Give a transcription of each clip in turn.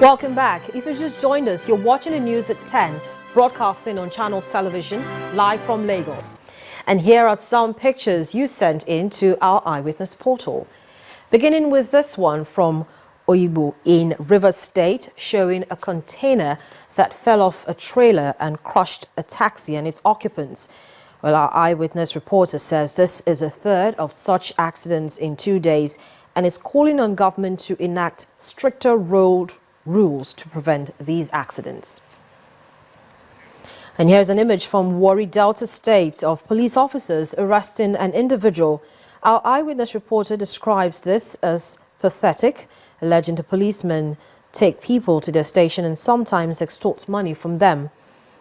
Welcome back. If you just joined us, you're watching the news at 10, broadcasting on Channels Television, live from Lagos. And here are some pictures you sent in to our Eyewitness portal. Beginning with this one from Oyibo in Rivers State, showing a container that fell off a trailer and crushed a taxi and its occupants. Well, our Eyewitness reporter says this is a third of such accidents in 2 days and is calling on government to enact stricter road rules to prevent these accidents. And here's an image from Warri Delta State of police officers arresting an individual. Our Eyewitness reporter describes this as pathetic, alleging the policemen take people to their station and sometimes extort money from them.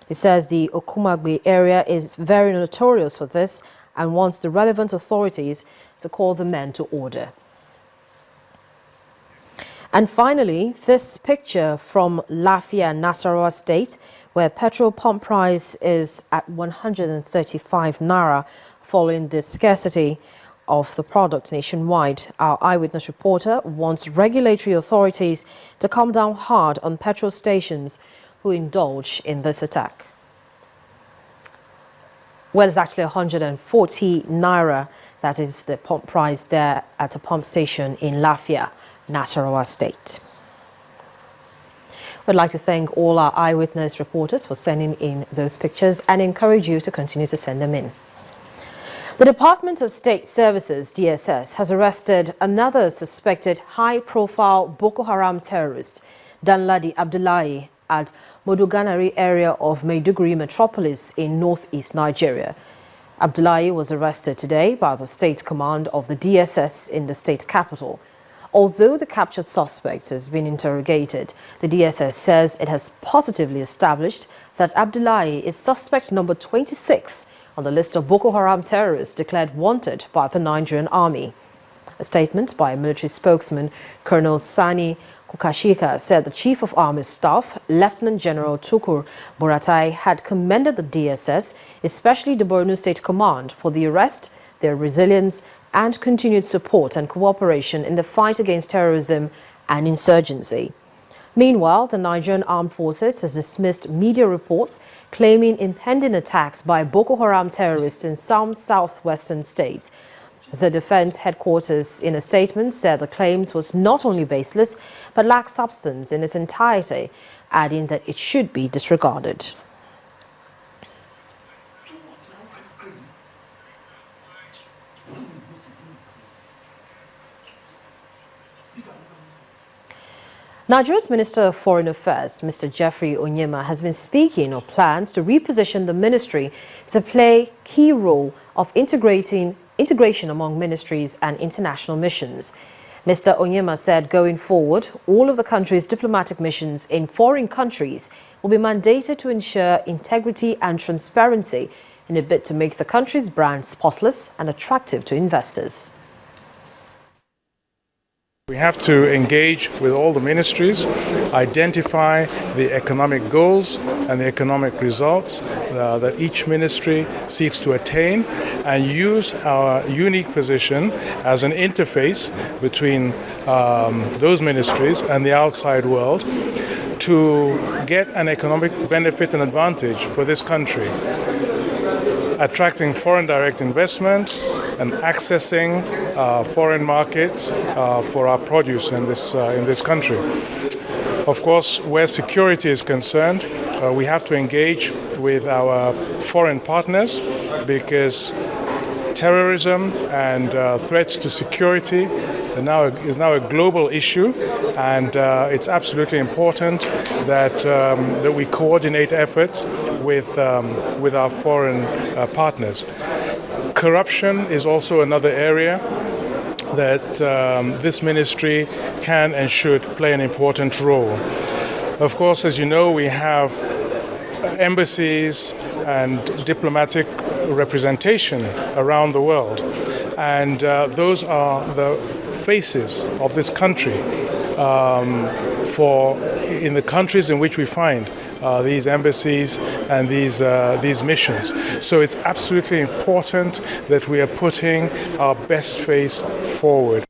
He says the Okumagbe area is very notorious for this and wants the relevant authorities to call the men to order. And finally, this picture from Lafia, Nasarawa State, where petrol pump price is at 135 naira following the scarcity of the product nationwide. Our Eyewitness reporter wants regulatory authorities to come down hard on petrol stations who indulge in this attack. Well, it's actually 140 naira. That is the pump price there at a pump station in Lafia, Nasarawa State. We'd like to thank all our Eyewitness reporters for sending in those pictures and encourage you to continue to send them in. The Department of State Services, DSS, has arrested another suspected high-profile Boko Haram terrorist, Danladi Abdullahi, at Moduganari area of Maiduguri metropolis in northeast Nigeria. Abdullahi was arrested today by the State Command of the DSS in the state capital. Although the captured suspect has been interrogated, the DSS says it has positively established that Abdullahi is suspect number 26 on the list of Boko Haram terrorists declared wanted by the Nigerian army. A statement by military spokesman Colonel Sani Kukashika said the Chief of Army Staff, Lieutenant General Tukur Buratai, had commended the DSS, especially the Borno State Command, for the arrest, their resilience, and continued support and cooperation in the fight against terrorism and insurgency. Meanwhile, the Nigerian Armed Forces has dismissed media reports claiming impending attacks by Boko Haram terrorists in some southwestern states. The defense headquarters in a statement said the claims was not only baseless but lacked substance in its entirety, adding that it should be disregarded. Nigeria's Minister of Foreign Affairs, Mr. Geoffrey Onyema, has been speaking of plans to reposition the ministry to play key role of integration among ministries and international missions. Mr. Onyema said going forward, all of the country's diplomatic missions in foreign countries will be mandated to ensure integrity and transparency in a bid to make the country's brand spotless and attractive to investors. We have to engage with all the ministries, identify the economic goals and the economic results that each ministry seeks to attain, and use our unique position as an interface between those ministries and the outside world to get an economic benefit and advantage for this country, attracting foreign direct investment and accessing foreign markets for our produce in this country. Of course, where security is concerned, we have to engage with our foreign partners because terrorism and threats to security is now a global issue, and it's absolutely important that we coordinate efforts with our foreign partners. Corruption is also another area that this ministry can and should play an important role. Of course, as you know, we have embassies and diplomatic representation around the world, and those are the faces of this country in the countries in which we find these embassies and these missions. So it's absolutely important that we are putting our best face forward.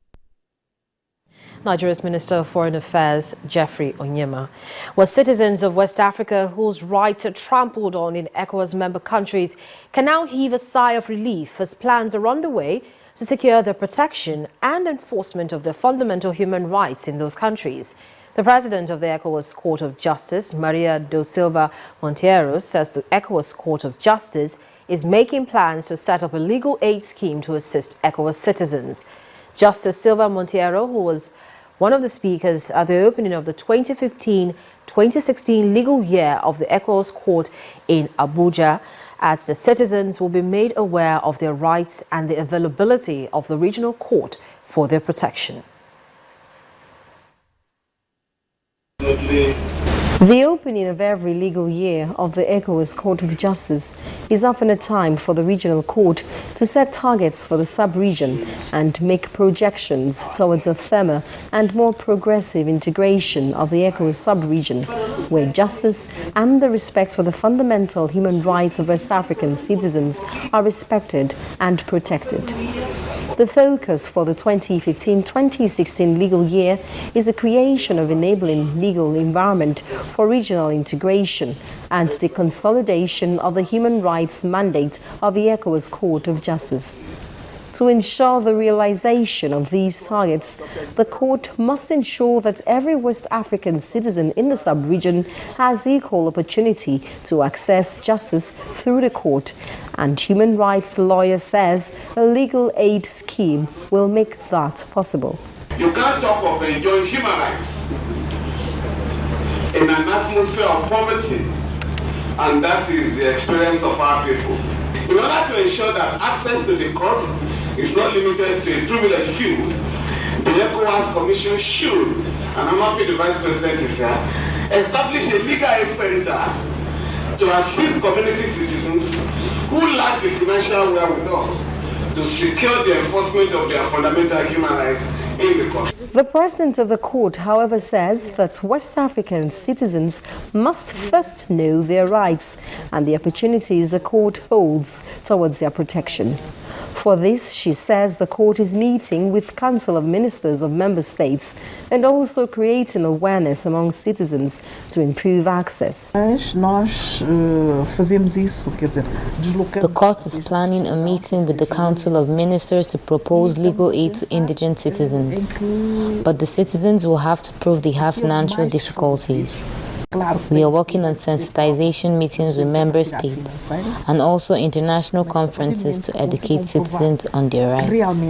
Nigeria's Minister of Foreign Affairs, Geoffrey Onyema, was citizens of West Africa whose rights are trampled on in ECOWAS member countries can now heave a sigh of relief as plans are underway to secure the protection and enforcement of their fundamental human rights in those countries. The president of the ECOWAS Court of Justice, Maria do Silva Monteiro, says the ECOWAS Court of Justice is making plans to set up a legal aid scheme to assist ECOWAS citizens. Justice Silva Monteiro, who was one of the speakers at the opening of the 2015-2016 legal year of the ECOWAS Court in Abuja, adds the citizens will be made aware of their rights and the availability of the regional court for their protection. The opening of every legal year of the ECOWAS Court of Justice is often a time for the regional court to set targets for the sub-region and make projections towards a firmer and more progressive integration of the ECOWAS sub-region, where justice and the respect for the fundamental human rights of West African citizens are respected and protected. The focus for the 2015-2016 legal year is the creation of enabling legal environment for regional integration and the consolidation of the human rights mandate of the ECOWAS Court of Justice. To ensure the realization of these targets, the court must ensure that every West African citizen in the sub-region has equal opportunity to access justice through the court, and human rights lawyer says a legal aid scheme will make that possible. You can't talk of enjoying human rights in an atmosphere of poverty, and that is the experience of our people. In order to ensure that access to the court is not limited to a privileged few, the ECOWAS Commission should, and I'm happy the Vice President is here, establish a legal aid center to assist community citizens who lack the financial wherewithal to secure the enforcement of their fundamental human rights in the court. The president of the court, however, says that West African citizens must first know their rights and the opportunities the court holds towards their protection. For this, she says the court is meeting with Council of Ministers of Member States and also creating awareness among citizens to improve access. The court is planning a meeting with the Council of Ministers to propose legal aid to indigent citizens, but the citizens will have to prove they have financial difficulties. We are working on sensitization meetings with member states and also international conferences to educate citizens on their rights.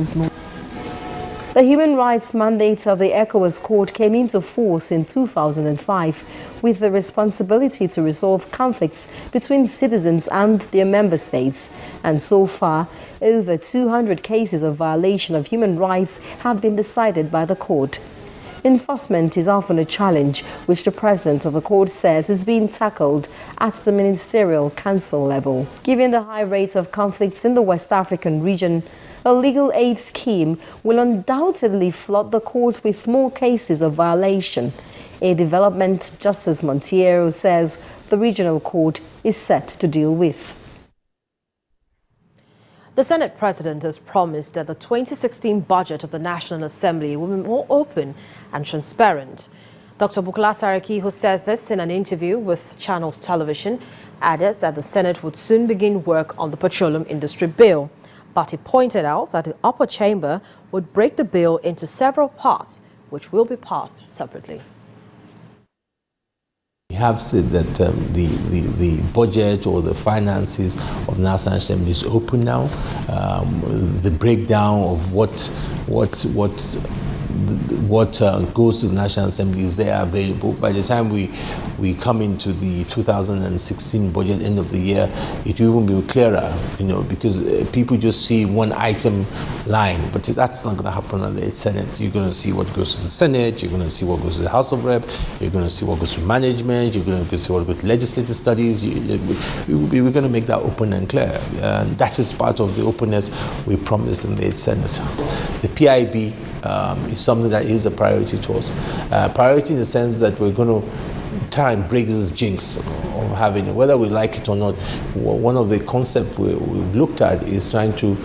The human rights mandate of the ECOWAS Court came into force in 2005 with the responsibility to resolve conflicts between citizens and their member states. And so far, over 200 cases of violation of human rights have been decided by the court. Enforcement is often a challenge, which the president of the court says is being tackled at the ministerial council level. Given the high rate of conflicts in the West African region, a legal aid scheme will undoubtedly flood the court with more cases of violation, a development Justice Monteiro says the regional court is set to deal with. The Senate President has promised that the 2016 budget of the National Assembly will be more open and transparent. Dr. Bukola Saraki, who said this in an interview with Channels Television, added that the Senate would soon begin work on the petroleum industry bill. But he pointed out that the upper chamber would break the bill into several parts, which will be passed separately. We have said that the budget or the finances of the National Assembly is open now. The breakdown of what goes to the National Assembly is there available. By the time we come into the 2016 budget end of the year, it will even be clearer, because people just see one item line, but that's not going to happen at the Senate. You're going to see what goes to the Senate, you're going to see what goes to the House of Rep, you're going to see what goes to management, you're going to see what goes to legislative studies. We're going to make that open and clear. And that is part of the openness we promised in the Senate. The PIB is something that is a priority to us. Priority in the sense that we're going to try and break this jinx of having it, whether we like it or not. One of the concepts we've looked at is trying to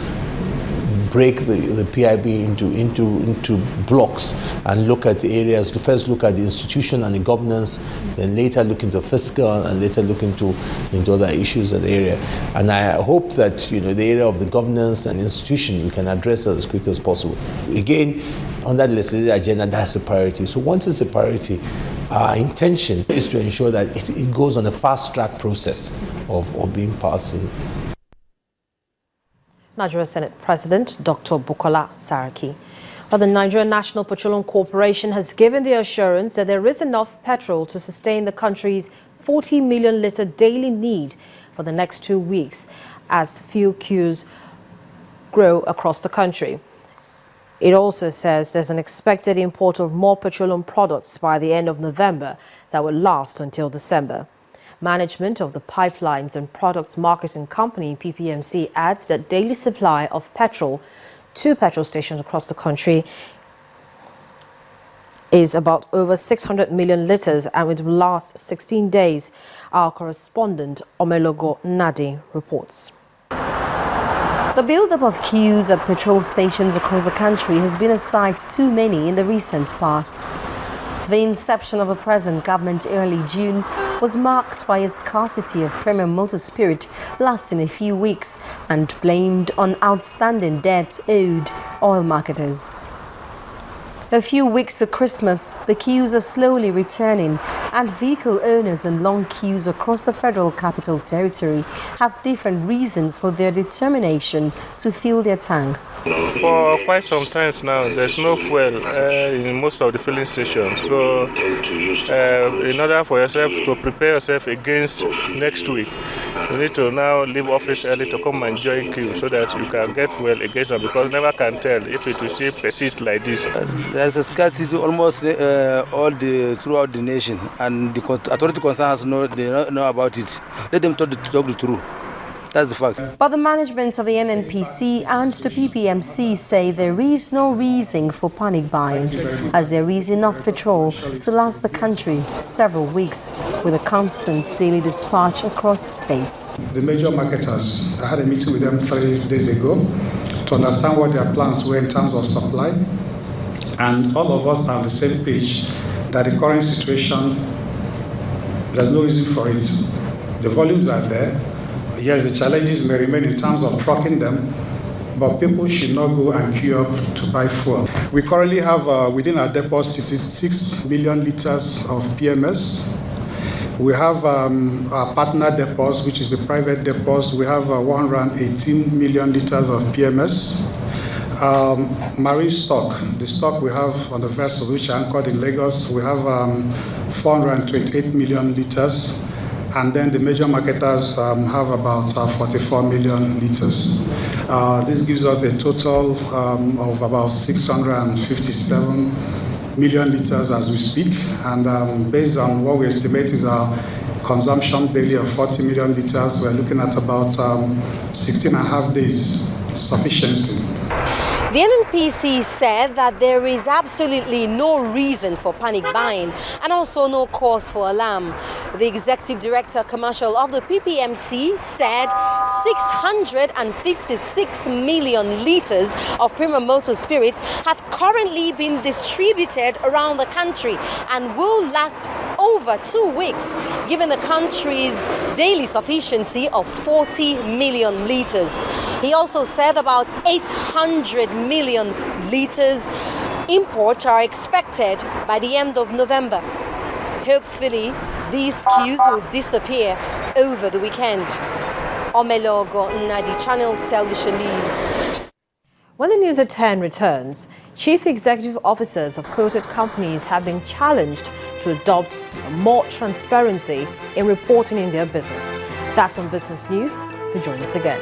break the PIB into blocks and look at the areas. First look at the institution and the governance, then later look into fiscal, and later look into other issues in the area. And I hope that the area of the governance and institution we can address as quickly as possible. Again, on that legislative agenda, that's a priority. So once it's a priority, our intention is to ensure that it goes on a fast-track process of being passed. Nigeria Senate President Dr. Bukola Saraki. But the Nigerian National Petroleum Corporation has given the assurance that there is enough petrol to sustain the country's 40 million litre daily need for the next 2 weeks as fuel queues grow across the country. It also says there's an expected import of more petroleum products by the end of November that will last until December. Management of the Pipelines and Products Marketing Company, PPMC, adds that daily supply of petrol to petrol stations across the country is about over 600 million litres and it will last 16 days. Our correspondent, Omelogo Nadi, reports. The build-up of queues at petrol stations across the country has been a sight too many in the recent past. The inception of the present government early June was marked by a scarcity of premium motor spirit lasting a few weeks and blamed on outstanding debts owed oil marketers. A few weeks to Christmas, the queues are slowly returning, and vehicle owners in long queues across the Federal Capital Territory have different reasons for their determination to fill their tanks. For quite some time now, there's no fuel in most of the filling stations. So, in order for yourself to prepare yourself against next week, you need to now leave office early to come and join queue so that you can get fuel against them, because never can tell if it will still persist like this. There's a scarcity almost throughout the nation, and the authority concerns know about it. Let them talk the truth. That's the fact. But the management of the NNPC and the PPMC say there is no reason for panic buying, as there is enough petrol to last the country several weeks with a constant daily dispatch across states. The major marketers, I had a meeting with them 3 days ago to understand what their plans were in terms of supply. And all of us are on the same page that the current situation, there's no reason for it. The volumes are there. Yes, the challenges may remain in terms of trucking them, but people should not go and queue up to buy fuel. We currently have within our depot 66 million litres of PMS. We have our partner depots, which is the private depots. We have 118 million litres of PMS. Marine stock, the stock we have on the vessels which are anchored in Lagos, we have 428 million litres. And then the major marketers have about 44 million litres. This gives us a total of about 657 million litres as we speak. And based on what we estimate is our consumption daily of 40 million litres, we're looking at about 16 and a half days sufficiency. The NNPC said that there is absolutely no reason for panic buying and also no cause for alarm. The Executive Director Commercial of the PPMC said 656 million litres of premium motor spirits have currently been distributed around the country and will last over 2 weeks, given the country's daily sufficiency of 40 million litres. He also said about 800 million litres import are expected by the end of November. Hopefully, these queues will disappear over the weekend. Omelogo Nadi, Channel Television News. When the news at 10 returns, chief executive officers of quoted companies have been challenged to adopt more transparency in reporting in their business. That's on Business News. To join us again.